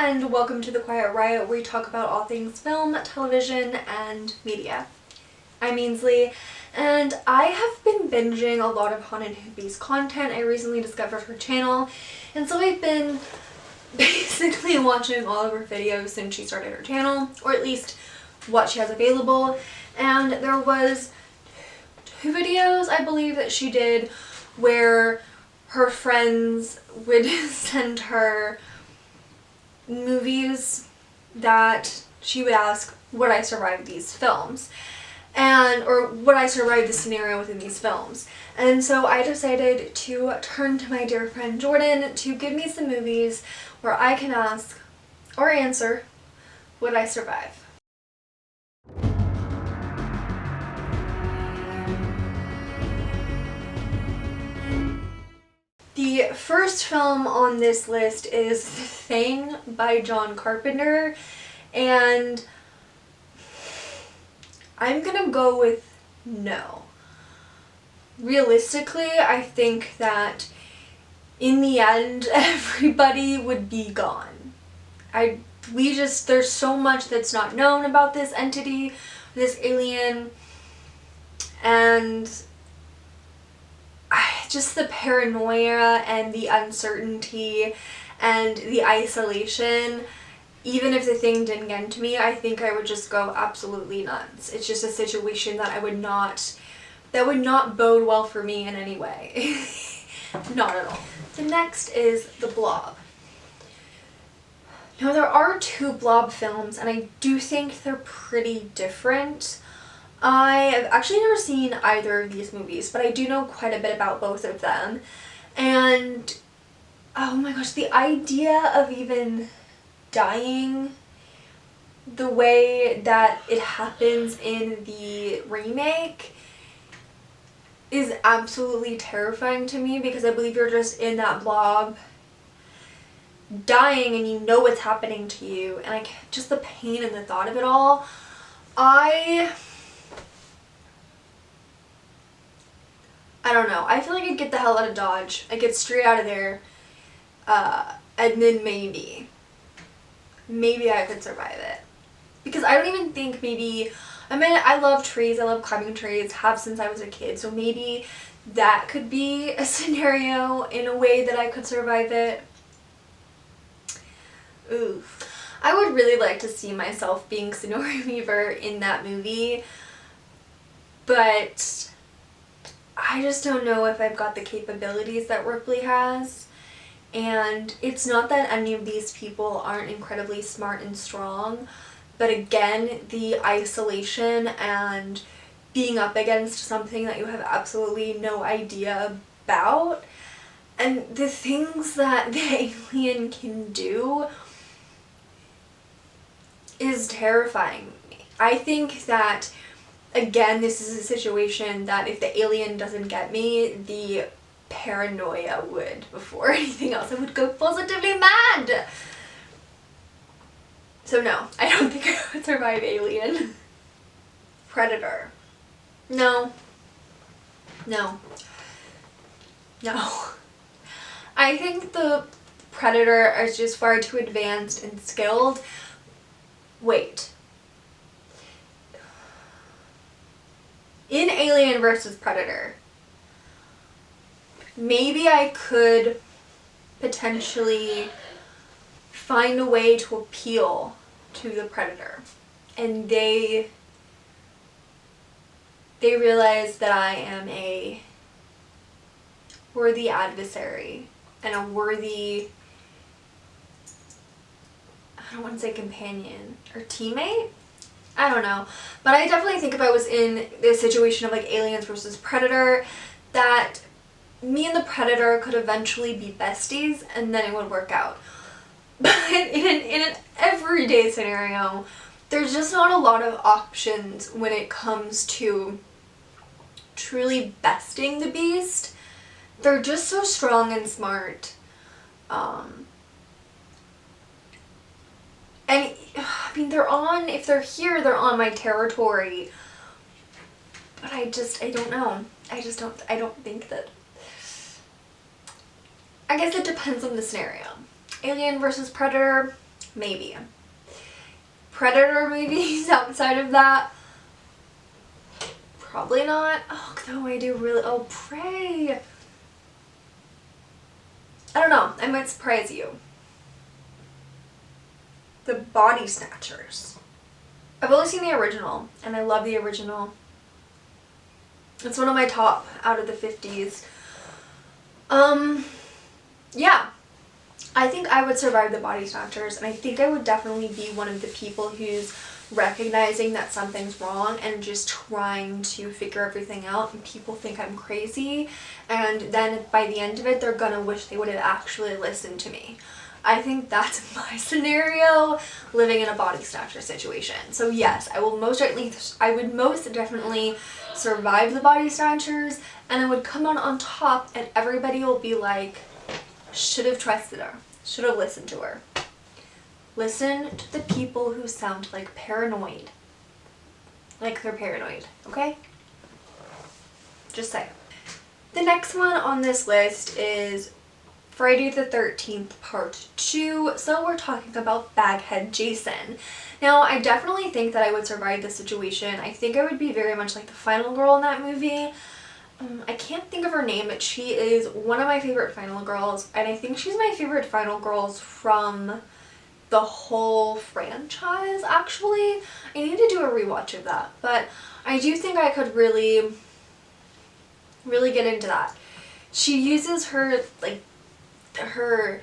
and welcome to the Quiet Riot, where we talk about all things film, television, and media. I'm Ainsley, and I have been binging a lot of Haunted Hippie's content. I recently discovered her channel, and so I've been basically watching all of her videos since she started her channel, or at least what she has available. And there was 2 videos, I believe, that she did where her friends would send her movies that she would ask, would I survive these films? Or would I survive the scenario within these films? And so I decided to turn to my dear friend Jordan to give me some movies where I can ask or answer, would I survive? The first film on this list is The Thing by John Carpenter, and I'm gonna go with no. Realistically, I think that in the end, everybody would be gone. There's so much that's not known about this entity, this alien, and just the paranoia and the uncertainty and the isolation. Even if the thing didn't get to me, I think I would just go absolutely nuts. It's just a situation that that would not bode well for me in any way. Not at all. The next is The Blob. Now, there are 2 Blob films, and I do think they're pretty different. I have actually never seen either of these movies, but I do know quite a bit about both of them. And oh my gosh, the idea of even dying the way that it happens in the remake is absolutely terrifying to me, because I believe you're just in that blob dying and you know what's happening to you, and just the pain and the thought of it all. I don't know. I feel like I'd get the hell out of Dodge. I'd get straight out of there, and then maybe I could survive it. Because I don't even think I love trees, I love climbing trees, have since I was a kid, so maybe that could be a scenario in a way that I could survive it. Oof. I would really like to see myself being Sigourney Weaver in that movie, but I just don't know if I've got the capabilities that Ripley has. And it's not that any of these people aren't incredibly smart and strong, but again, the isolation and being up against something that you have absolutely no idea about, and the things that the alien can do is terrifying. I think that, again, this is a situation that if the alien doesn't get me, the paranoia would before anything else. I would go positively mad. So no, I don't think I would survive Alien. Predator. No. I think the Predator is just far too advanced and skilled. Wait. In Alien versus Predator, maybe I could potentially find a way to appeal to the Predator, and they realize that I am a worthy adversary and a worthy, I don't want to say companion or teammate. I don't know, but I definitely think if I was in this situation of like Aliens versus Predator, that me and the Predator could eventually be besties, and then it would work out. But in an everyday scenario, there's just not a lot of options when it comes to truly besting the beast. They're just so strong and smart. And I mean, if they're here, they're on my territory. But I don't know. I don't think that. I guess it depends on the scenario. Alien versus Predator, maybe. Predator movies outside of that, probably not. Oh, though I do really, oh, Prey. I don't know, I might surprise you. The Body Snatchers. I've only seen the original, and I love the original. It's one of my top out of the 50s. Yeah. I think I would survive the Body Snatchers, and I think I would definitely be one of the people who's recognizing that something's wrong and just trying to figure everything out, and people think I'm crazy, and then by the end of it they're gonna wish they would have actually listened to me. I think that's my scenario, living in a Body Snatcher situation. So yes, I would most definitely survive the Body Snatchers, and I would come out on top, and everybody will be like, should have trusted her, should have listened to her. Listen to the people who sound like paranoid. Like they're paranoid, okay? Just saying. The next one on this list is Friday the 13th Part 2, so we're talking about Baghead Jason. Now, I definitely think that I would survive this situation. I think I would be very much like the final girl in that movie. I can't think of her name, but she is one of my favorite final girls, and I think she's my favorite final girls from the whole franchise, actually. I need to do a rewatch of that, but I do think I could really get into that. She uses her, like, her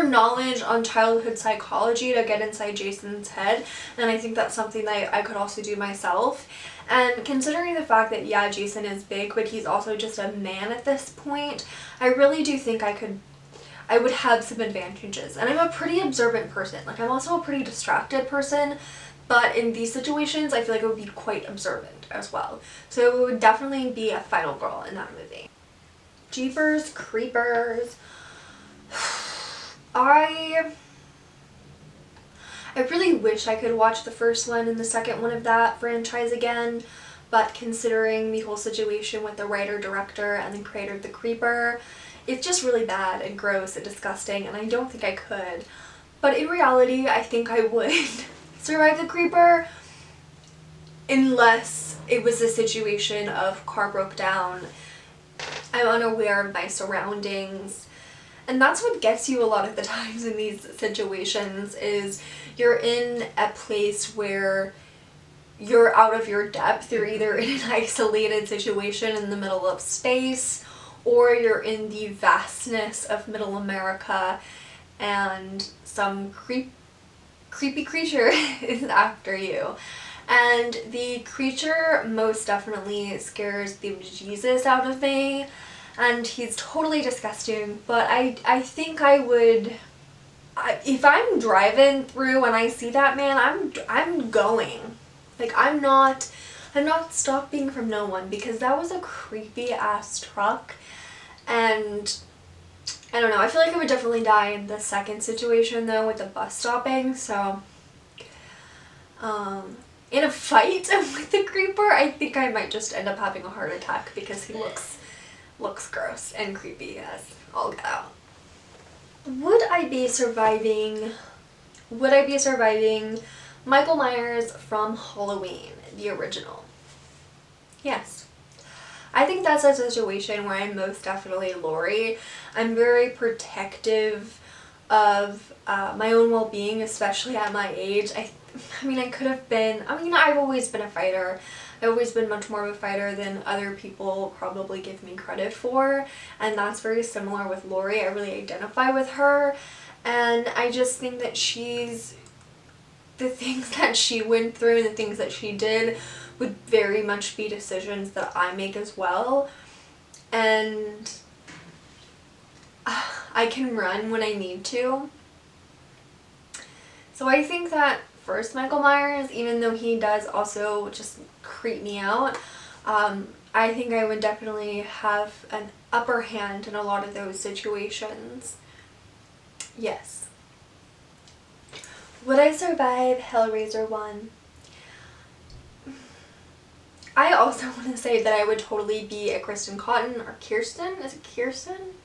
knowledge on childhood psychology to get inside Jason's head, and I think that's something that I could also do myself. And considering the fact that, yeah, Jason is big, but he's also just a man at this point, I really do think I would have some advantages. And I'm a pretty observant person. Like, I'm also a pretty distracted person, but in these situations, I feel like I would be quite observant as well. So it would definitely be a final girl in that movie. Jeepers Creepers. I really wish I could watch the first one and the second one of that franchise again, but considering the whole situation with the writer, director, and the creator of The Creeper, it's just really bad and gross and disgusting, and I don't think I could. But in reality, I think I would survive The Creeper, unless it was a situation of car broke down, I'm unaware of my surroundings. And that's what gets you a lot of the times in these situations, is you're in a place where you're out of your depth. You're either in an isolated situation in the middle of space, or you're in the vastness of Middle America and some creepy creature is after you. And the creature most definitely scares the bejesus out of me, and he's totally disgusting, but I think I would, if I'm driving through and I see that man, I'm going. Like, I'm not stopping from no one, because that was a creepy ass truck, and I don't know, I feel like I would definitely die in the second situation though, with the bus stopping. So in a fight with the creeper, I think I might just end up having a heart attack, because he looks gross and creepy as all get out. Would I be surviving Michael Myers from Halloween, the original? Yes. I think that's a situation where I'm most definitely Laurie. I'm very protective of my own well-being, especially at my age. I mean, I've always been a fighter. I've always been much more of a fighter than other people probably give me credit for, and that's very similar with Laurie. I really identify with her, and I just think that the things that she went through and the things that she did would very much be decisions that I make as well, and I can run when I need to. So I think that first Michael Myers, even though he does also just creep me out, I think I would definitely have an upper hand in a lot of those situations. Yes. Would I survive Hellraiser 1? I also want to say that I would totally be a Kristen Cotton, or Kirsten? Is it Kirsten?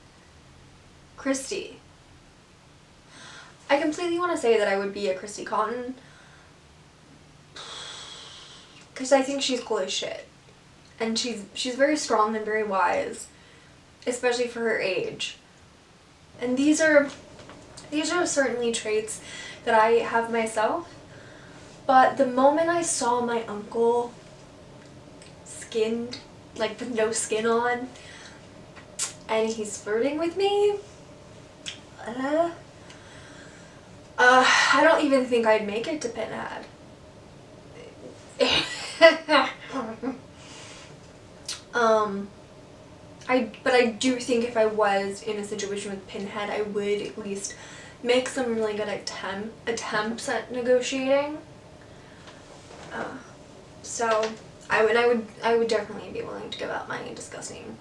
Christy. I completely want to say that I would be a Christy Cotton, because I think she's cool as shit. And she's very strong and very wise, especially for her age. And these are certainly traits that I have myself. But the moment I saw my uncle skinned, like with no skin on, and he's flirting with me, I don't even think I'd make it to Pinhead. But I do think if I was in a situation with Pinhead, I would at least make some really good attempts at negotiating. So I would definitely be willing to give up my disgusting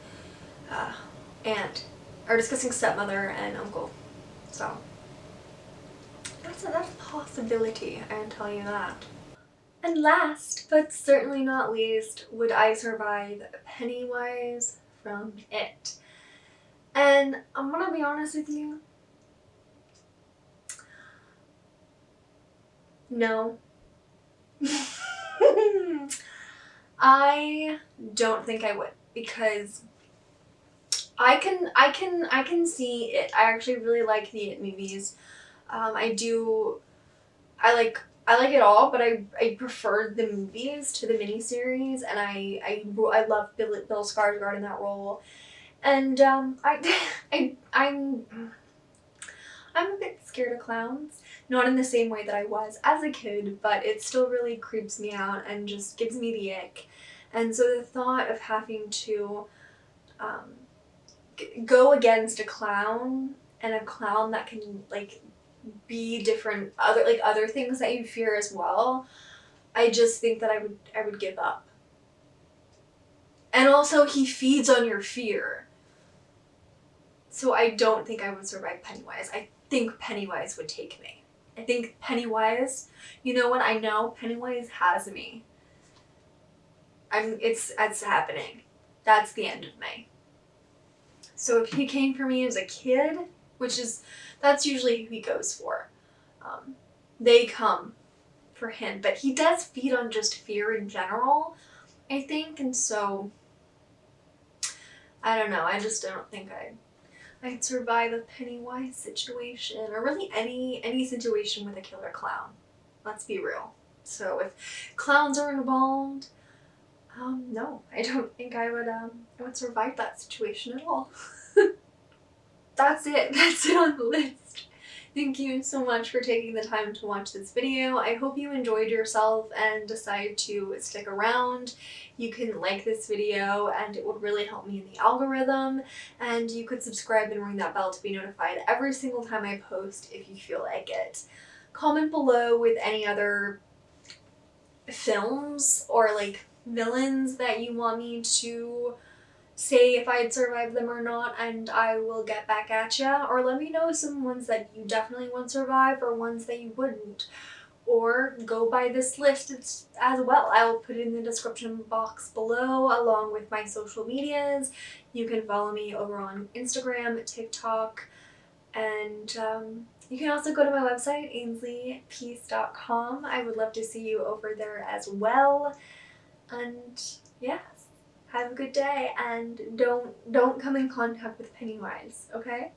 aunt, or disgusting stepmother and uncle. So that's a possibility, I can tell you that. And last, but certainly not least, would I survive Pennywise from It? And I'm gonna be honest with you, no. I don't think I would, because I can see It. I actually really like the It movies. I like it all, but I prefer the movies to the miniseries, and I love Bill Skarsgård in that role, and I'm a bit scared of clowns, not in the same way that I was as a kid, but it still really creeps me out and just gives me the ick, and so the thought of having to go against a clown, and a clown that can like be different other things that you fear as well, I just think that I would give up. And also he feeds on your fear. So I don't think I would survive Pennywise. I think Pennywise would take me. I think Pennywise, you know what, I know Pennywise has me. It's happening. That's the end of me. So if he came for me as a kid, that's usually who he goes for. They come for him, but he does feed on just fear in general, I think, and so I don't know. I just don't think I'd survive a Pennywise situation, or really any situation with a killer clown. Let's be real. So if clowns are involved, no, I don't think I would survive that situation at all. That's it. That's it on the list. Thank you so much for taking the time to watch this video. I hope you enjoyed yourself and decide to stick around. You can like this video and it would really help me in the algorithm, and you could subscribe and ring that bell to be notified every single time I post if you feel like it. Comment below with any other films or like villains that you want me to say if I'd survive them or not, and I will get back at ya. Or let me know some ones that you definitely won't survive or ones that you wouldn't. Or go by this list as well. I will put it in the description box below along with my social medias. You can follow me over on Instagram, TikTok, and you can also go to my website, ainsleypeace.com. I would love to see you over there as well. And yeah. Have a good day, and don't come in contact with Pennywise, okay?